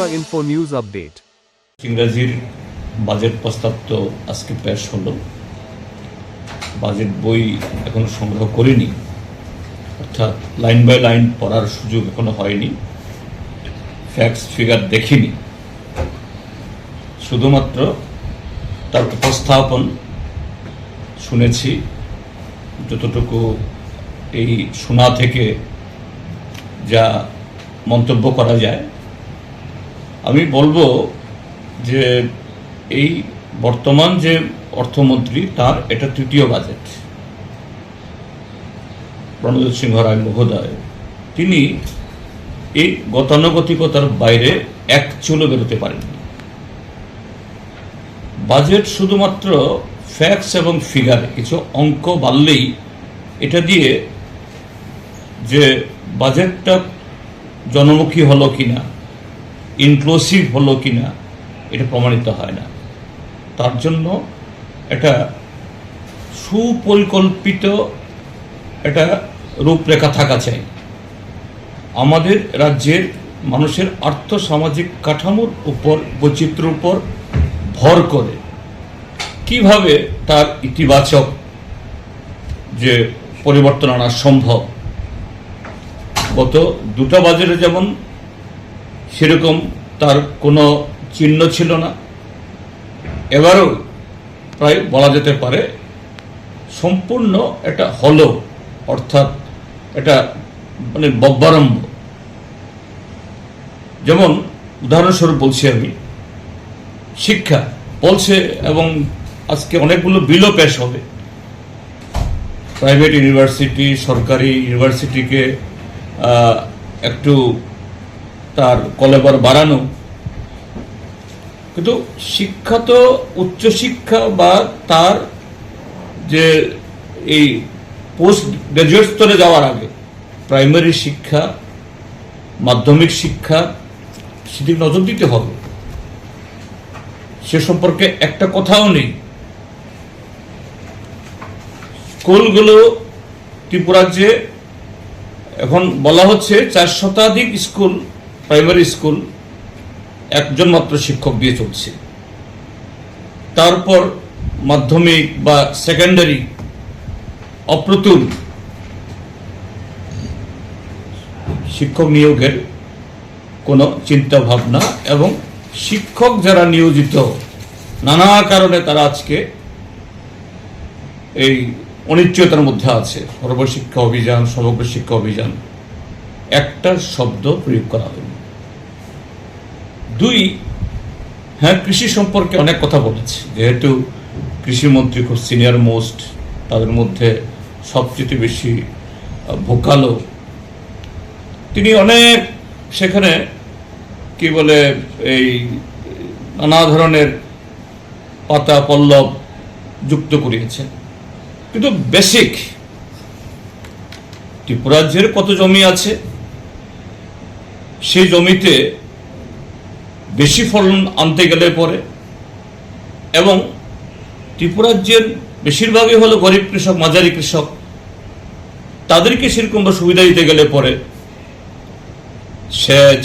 Bangla Info News Update. ইংরেজির budget প্রস্তাব তো আজকে পেশ হলো। বাজেট বই এখনো সংগ্রহ করিনি, অর্থাৎ লাইন বাই লাইন পড়ার সুযোগ এখনো হয়নি, ফ্যাক্টস ফিগার দেখিনি, শুধুমাত্র তার উপস্থাপন শুনেছি। যতটুকু এই শোনা থেকে যা মন্তব্য করা যায়, আমি বলবো যে এই বর্তমান যে অর্থমন্ত্রী, তার এটা তৃতীয় বাজেট। প্রণজিৎ সিংহ রায় মহোদয়, তিনি এই গতানুগতিকতার বাইরে এক চুলো বেরোতে পারেননি। বাজেট শুধুমাত্র ফ্যাক্টস এবং ফিগার, কিছু অঙ্ক বাড়লেই এটা দিয়ে যে বাজেটটা জনমুখী হলো কিনা, ইনক্লুসিভ হলো কিনা, এটা প্রমাণিত হয় না। তার জন্য এটা সুপরিকল্পিত একটা রূপরেখা থাকা চাই। আমাদের রাজ্যের মানুষের আর্থসামাজিক কাঠামোর উপর, বৈচিত্র্যের উপর ভর করে কিভাবে তার ইতিবাচক যে পরিবর্তন আনা সম্ভব। গত দুটো বাজেটে যেমন সেরকম তার কোনো চিহ্ন ছিল না, এবারও প্রায় বলা যেতে পারে সম্পূর্ণ এটা হলো, অর্থাৎ এটা মানে বব্বারম্ভ। যেমন উদাহরণস্বরূপ বলছি, আমি শিক্ষা বলছে, এবং আজকে অনেকগুলো বিলও পেশ হবে, প্রাইভেট ইউনিভার্সিটি, সরকারি ইউনিভার্সিটিকে একটু তার কলেবর বাড়ানো। কিন্তু শিক্ষা তো উচ্চশিক্ষা বা তার যে এই পোস্ট গ্রাজুয়েট স্তরে যাওয়ার আগে প্রাইমারি শিক্ষা, মাধ্যমিক শিক্ষা, সেদিকে নজর দিতে হবে। সে সম্পর্কে একটা কথাও নেই। স্কুলগুলো ত্রিপুরার যে এখন বলা হচ্ছে 4 শতাধিক স্কুল, প্রাইমারি স্কুল একজন মাত্র শিক্ষক দিয়ে চলছে। তারপর মাধ্যমিক বা সেকেন্ডারি অপ্রতুল শিক্ষক নিয়োগের কোনো চিন্তা ভাবনা, এবং শিক্ষক যারা নিয়োজিত নানা কারণে তারা আজকে এই অনিশ্চয়তার মধ্যে আছে। সর্বশিক্ষা অভিযান, সমগ্র শিক্ষা অভিযান, একটা শব্দ প্রয়োগ করা হয়নি। 2, হ্যাঁ, কৃষি সম্পর্কে অনেক কথা বলেছে, যেহেতু কৃষিমন্ত্রী খুব সিনিয়র মোস্ট, তাদের মধ্যে সবচেয়ে বেশি ভোকালও। তিনি অনেক সেখানে কি বলে এই নানা ধরনের পাতা পল্লব যুক্ত করিয়েছেন। কিন্তু বেসিক ত্রিপুরাজ্যের কত জমি আছে, সেই জমিতে বেশি ফলন আনতে গেলে পরে, এবং ত্রিপুরাজ্যের বেশিরভাগই হলো গরিব কৃষক, মাঝারি কৃষক, তাদেরকে সেরকম সুবিধা দিতে গেলে পরে সেচ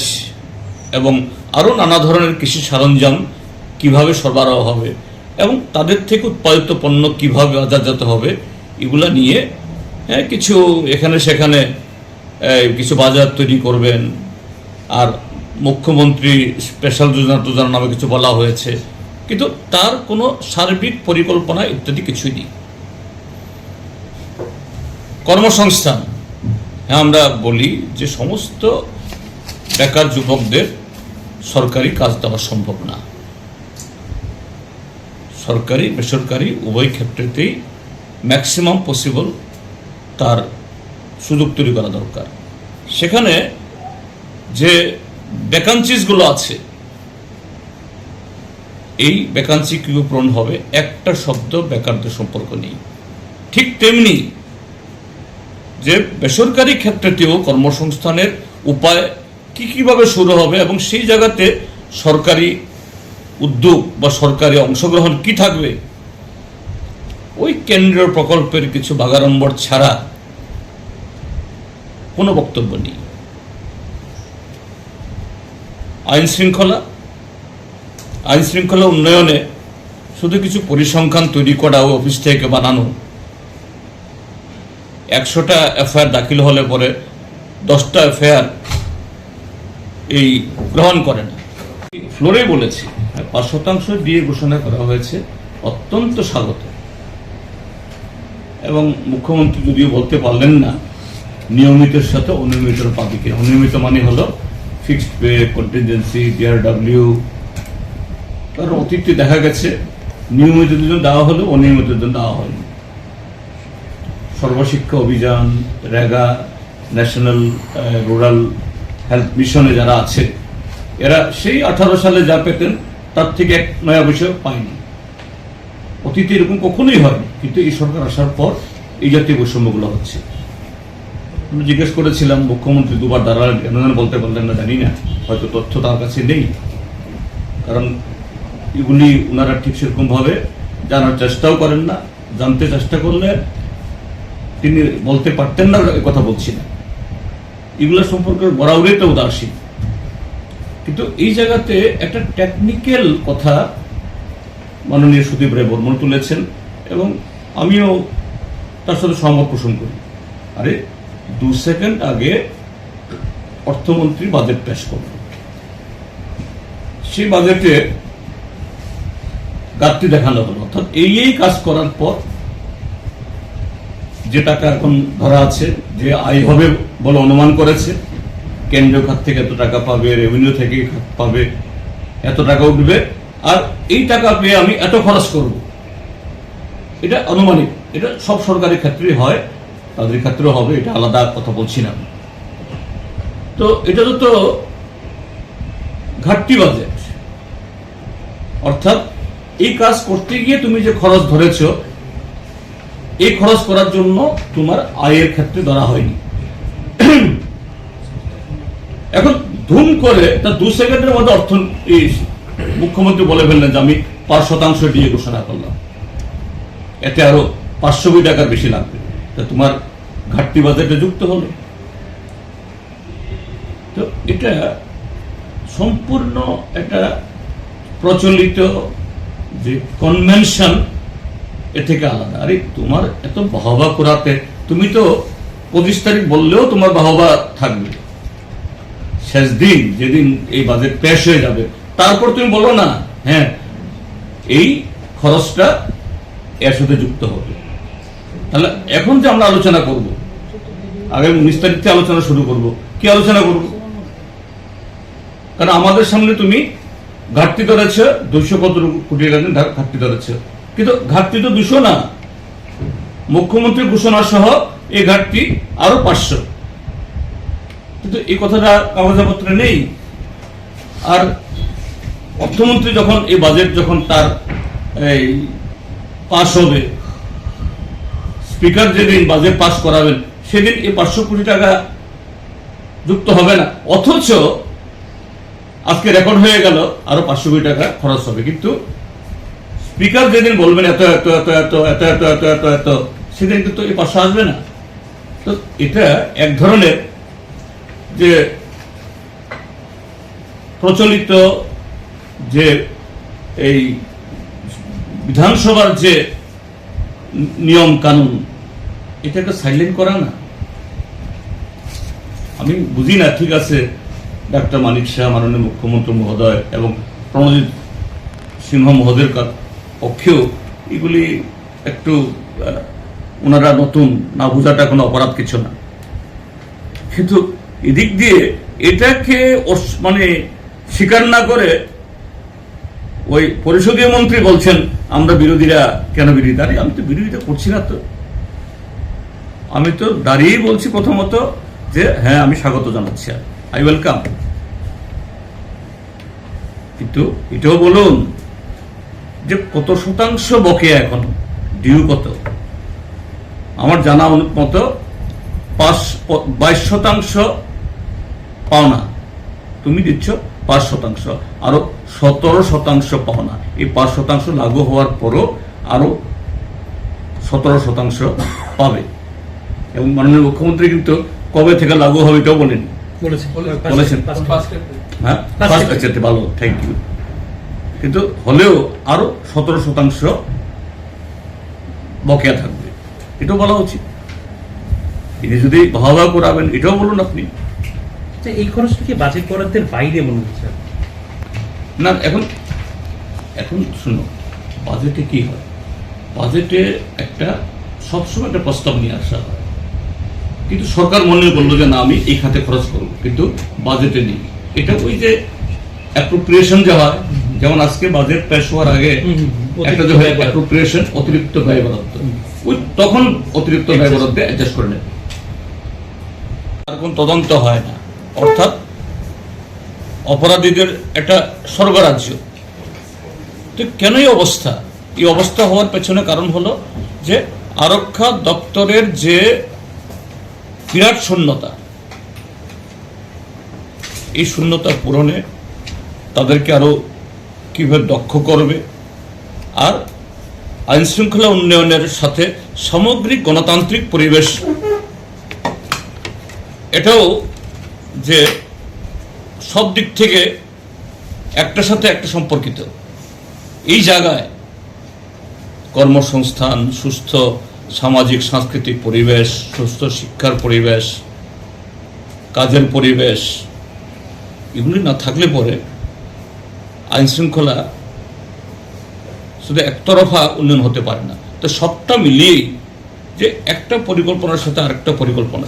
এবং আরও নানা ধরনের কৃষি সরঞ্জাম কিভাবে সরবরাহ হবে, এবং তাদের থেকে উৎপাদিত পণ্য কিভাবে বাজারজাত হবে, এগুলা নিয়ে কিছু এখানে সেখানে কিছু বাজার তৈরি করবেন। আর মুখ্যমন্ত্রী স্পেশাল যোজনা নামে কিছু বলা হয়েছে, কিন্তু তার কোনো সার্বিক পরিকল্পনা ইত্যাদি কিছুই নেই। কর্মসংস্থান, হ্যাঁ, আমরা বলি যে সমস্ত বেকার যুবকদের সরকারি কাজ দেওয়া সম্ভব না। সরকারি বেসরকারি উভয় ক্ষেত্রেতেই ম্যাক্সিমাম পসিবল তার সুযোগ তৈরি করা দরকার। সেখানে যে ভ্যাকান্সিসগুলো আছে, এই ভ্যাকান্সি কিভাবে পূরণ হবে, একটা শব্দ বেকারদের সম্পর্ক নেই। ঠিক তেমনি যে বেসরকারি ক্ষেত্রেতেও কর্মসংস্থানের উপায় কিভাবে শুরু হবে, এবং সেই জায়গাতে সরকারি উদ্যোগ বা সরকারি অংশগ্রহণ কি থাকবে, ওই কেন্দ্রীয় প্রকল্পের কিছু বাগাড়ম্বর ছাড়া কোনো বক্তব্য নেই। আইন শৃঙ্খলা উন্নয়নে শুধু কিছু পরিসংখ্যান তৈরি করা ও অফিস থেকে বানানো, 100টা এফআইআর দাখিল হলে পরে 10টা এফআইআর এই গ্রহণ করে না। ফ্লোরে বলেছি 5% দিয়ে ঘোষণা করা হয়েছে, অত্যন্ত স্বাগত। এবং মুখ্যমন্ত্রী যদিও বলতে পারলেন না নিয়মিতের সাথে অনিয়মিতের পাবে কিনা। অনিয়মিত মানে হলো ফিক্সড পে, কন্টিনজেন্সি, ডিআরডব্লিউ। কারণ অতীতে দেখা গেছে নিয়মিতের জন্য দেওয়া হলো, অনিয়মিতের জন্য দেওয়া হয়নি। সর্বশিক্ষা অভিযান, রেগা, ন্যাশনাল রুরাল হেলথ মিশনে যারা আছে এরা সেই 18 সালে যা পেতেন তার থেকে 1 নয়া পয়সা পায়নি। অতীতে এরকম কখনোই হয়নি, কিন্তু এই সরকার আসার পর এই জাতীয় বৈষম্যগুলো হচ্ছে। আমি জিজ্ঞেস করেছিলাম, মুখ্যমন্ত্রী দুবার দাঁড়ালেন, কেন বলতে পারলেন না জানি না, হয়তো তথ্য তার কাছে নেই। কারণ এগুলি ওনারা ঠিক সেরকম ভাবে জানার চেষ্টাও করেন না, জানতে চেষ্টা করলে তিনি বলতে পারতেন না, কথা বলছি না। এগুলো সম্পর্কে বরাবরই তো উদাসীন। কিন্তু এই জায়গাতে একটা টেকনিক্যাল কথা মাননীয় সুদীপ রায় বর্মন তুলেছেন এবং আমিও তার সাথে সহমত পোষণ করি। আরে 2 সেকেন্ড আগে অর্থমন্ত্রী বাজেট পেশ করল, সেই বাজেটে ঘাটতি দেখানো হলো। অর্থাৎ এই কাজ করার পর যে টাকা এখন ধরা আছে, যে আয় হবে বলে অনুমান করেছে, কেন্দ্রীয় খাত থেকে এত টাকা পাবে, রেভিনিউ থেকে পাবে এত টাকা উঠবে, আর এই টাকা পেয়ে আমি এত খরচ করব, এটা আনুমানিক। এটা সব সরকারি ক্ষেত্রেই হয়, তাদের ক্ষেত্রেও হবে, এটা আলাদা কথা বলছি না। তো এটা তো ঘাটতি বাজেট। অর্থাৎ এই কাজ করতে গিয়ে তুমি যে খরচ ধরেছ, এই খরচ করার জন্য তোমার আয়ের ক্ষেত্রে ধরা হয়নি। এখন ধুম করে তার 2 সেকেন্ডের মধ্যে মুখ্যমন্ত্রী বলে ফেললেন যে আমি 5% দিয়ে ঘোষণা করলাম, এতে আরো 500 কোটি টাকার বেশি লাগবে। তা তোমার ঘাটতি বাজেটে যুক্ত হলো। তো এটা সম্পূর্ণ একটা প্রচলিত যে কনভেনশন, এ থেকে আলাদা। আরে তোমার এত বাহবা করাতে, তুমি তো 25 তারিখ বললেও তোমার বাহবা থাকবে, শেষ দিন যেদিন এই বাজেট পেশ হয়ে যাবে তারপর তুমি বলো না হ্যাঁ এই খরচটা এর সাথে যুক্ত হবে। তাহলে এখন যে আমরা আলোচনা করব, আগামী 19 তারিখ থেকে আলোচনা শুরু করব, কি আলোচনা করব? কারণ আমাদের সামনে তুমি ঘাটতি ধরেছে 200 কত কোটি টাকা ঘাটতি ধরেছে, কিন্তু ঘাটতি তো 200 না, মুখ্যমন্ত্রীর ঘোষণা সহ এই ঘাটতি আরো 500। কিন্তু এই কথাটা কাগজপত্রে নেই। আর অর্থমন্ত্রী যখন এই বাজেট যখন তার এই পাশ হবে, স্পিকার যেদিন বাজেট পাস করাবেন সেদিন এই 500 কোটি টাকা যুক্ত হবে না, অথচ আজকে রেকর্ড হয়ে গেল আরো 500 কোটি টাকা খরচ হবে। কিন্তু স্পিকার যেদিন বলবেন এত এত এত এত এত এত এত এত এত, সেদিন কিন্তু এই 500 আসবে না। তো এটা এক ধরনের যে প্রচলিত যে এই বিধানসভার যে নিয়ম কানুন, এটাকে সাইলেন্ট করা না। আমি বুঝি না, ঠিক আছে ডাক্তার মানিক শাহ, মাননীয় মুখ্যমন্ত্রী মহোদয় এবং প্রণজিৎ সিংহ মহোদয়ের পক্ষেও এগুলি একটু ওনারা নতুন, না বোঝাটা কোনো অপরাধ কিছু না। কিন্তু এদিক দিয়ে এটাকে মানে স্বীকার না করে ওই পরিষদীয় মন্ত্রী বলছেন আমরা বিরোধীরা কেন বিরোধিতা। আমি তো বিরোধিতা করছি না, তো আমি তো দাঁড়িয়েই বলছি প্রথমত যে হ্যাঁ আমি স্বাগত জানাচ্ছি, আই ওয়েলকাম। কিন্তু এটাও বলুন যে কত শতাংশ বকেয়া, এখন ডিউ কত? আমার জানা মতো 22% পাওনা, তুমি দিচ্ছ 5%, আরো 17% পাওনা। এই 5% লাগু হওয়ার পরও আরো 17% পাবে। এবং মাননীয় মুখ্যমন্ত্রী কিন্তু কবে থেকে লাগু হবে এটাও বলেনি, বলেছেন বলেছেন। হ্যাঁ, ফার্স্ট আচ্ছা, ভালো, থ্যাংক ইউ। কিন্তু হলেও আরো 17% বকেয়া থাকবে, এটাও বলা উচিত। তিনি যদি ভাবা করাবেন এটাও বলুন আপনি। আচ্ছা, এই খরচটা কি বাজেট বরাদ্দের বাইরে মনে হচ্ছে? না, এখন এখন শুনো, বাজেটে কি হয়, বাজেটে একটা সবসময় একটা প্রস্তাব নিয়ে আসা হয়, কিন্তু সরকার মনে করলো যে না আমি এই খাতে খরচ করবো, কিন্তু বাজেটে নেই। এটা ওই যে অ্যাপ্রোপ্রিয়েশন যা হয়, যেমন আজকে বাজেট পেশ হওয়ার আগে একটা যে হয় অ্যাপ্রোপ্রিয়েশন, অতিরিক্ত ব্যয় বরাদ্দ, ওই তখন অতিরিক্ত ব্যয় বরাদ্দে অ্যাডজাস্ট করে নেবে, আর কোন তদন্ত হয় না। অর্থাৎ অপরাধীদের একটা স্বর্গরাজ্য। তো কেন এই অবস্থা? এই অবস্থা হওয়ার পেছনে কারণ হলো যে আরক্ষা দপ্তরের যে বিরাট শূন্যতা, এই শূন্যতা পূরণে তাদেরকে আরো কিভাবে দক্ষ করবে, আর আইন শৃঙ্খলা উন্নয়নের সাথে সামগ্রিক গণতান্ত্রিক পরিবেশ, এটাও যে সব দিক থেকে একটার সাথে একটা সম্পর্কিত। এই জায়গায় কর্মসংস্থান, সুস্থ সামাজিক সাংস্কৃতিক পরিবেশ, সুস্থ শিক্ষার পরিবেশ, কাজের পরিবেশ, এগুলি না থাকলে পরে আইন শৃঙ্খলা শুধু একতরফা উন্নয়ন হতে পারে না। তো সবটা মিলিয়েই যে একটা পরিকল্পনার সাথে আরেকটা পরিকল্পনা,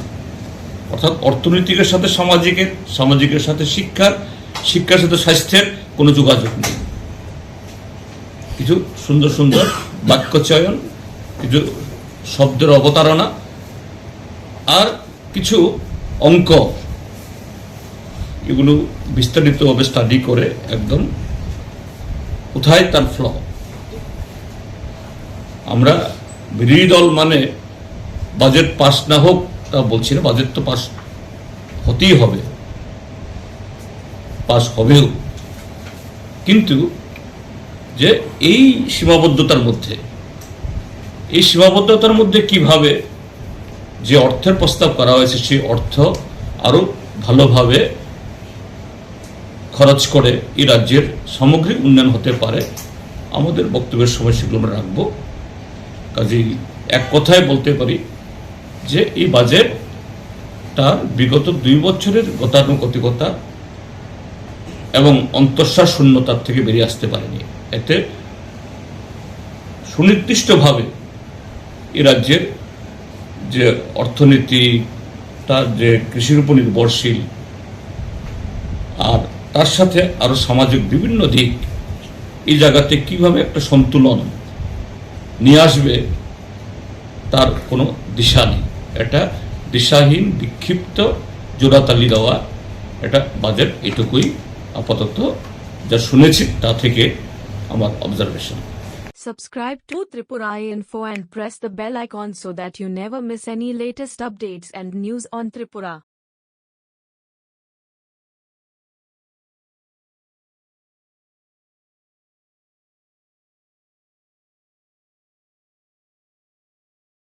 অর্থাৎ অর্থনৈতিকের সাথে সামাজিকের, সামাজিকের সাথে শিক্ষার, শিক্ষার সাথে স্বাস্থ্যের কোনো যোগাযোগ নেই। কিছু সুন্দর সুন্দর বাক্য চয়ন, কিছু শব্দের অবতারণা, আর কিছু অঙ্ক, এগুলো বিস্তারিতভাবে স্টাডি করে একদম কোথায় তার ফ্ল। আমরা বিরোধী দল মানে বাজেট পাস না হোক তা বলছি না, বাজেট তো পাস হতেই হবে, পাস হবেও, কিন্তু যে এই সীমাবদ্ধতার মধ্যে, এই সীমাবদ্ধতার মধ্যে কিভাবে যে অর্থের প্রস্তাব করা হয়েছে সেই অর্থ আরো ভালোভাবে খরচ করে এই রাজ্যের সামগ্রিক উন্নয়ন হতে পারে, আমাদের বক্তব্যের সময় সেগুলো আমরা রাখবো। কাজেই এক কথায় বলতে পারি যে এই বাজেট তার বিগত 2 বছরের গতানুগতিকতা এবং অন্তঃসার শূন্যতার থেকে বেরিয়ে আসতে পারেনি। এতে সুনির্দিষ্টভাবে এই রাজ্যের যে অর্থনীতি, তার যে কৃষির উপর নির্ভরশীল, আর তার সাথে আরো সামাজিক বিভিন্ন দিক, এই জায়গাতে কিভাবে একটা সন্তুলন নিয়ে আসবে তার কোনো দিশা নেই। এটা দিশাহীন, বিক্ষিপ্ত, জোড়াতালি দেওয়া এটা বাজেট, এটুকুই আপাতত যা শুনেছি তা থেকে আমার observation. Subscribe to Tripura Info and press the bell icon so that you never miss any latest updates and news on Tripura.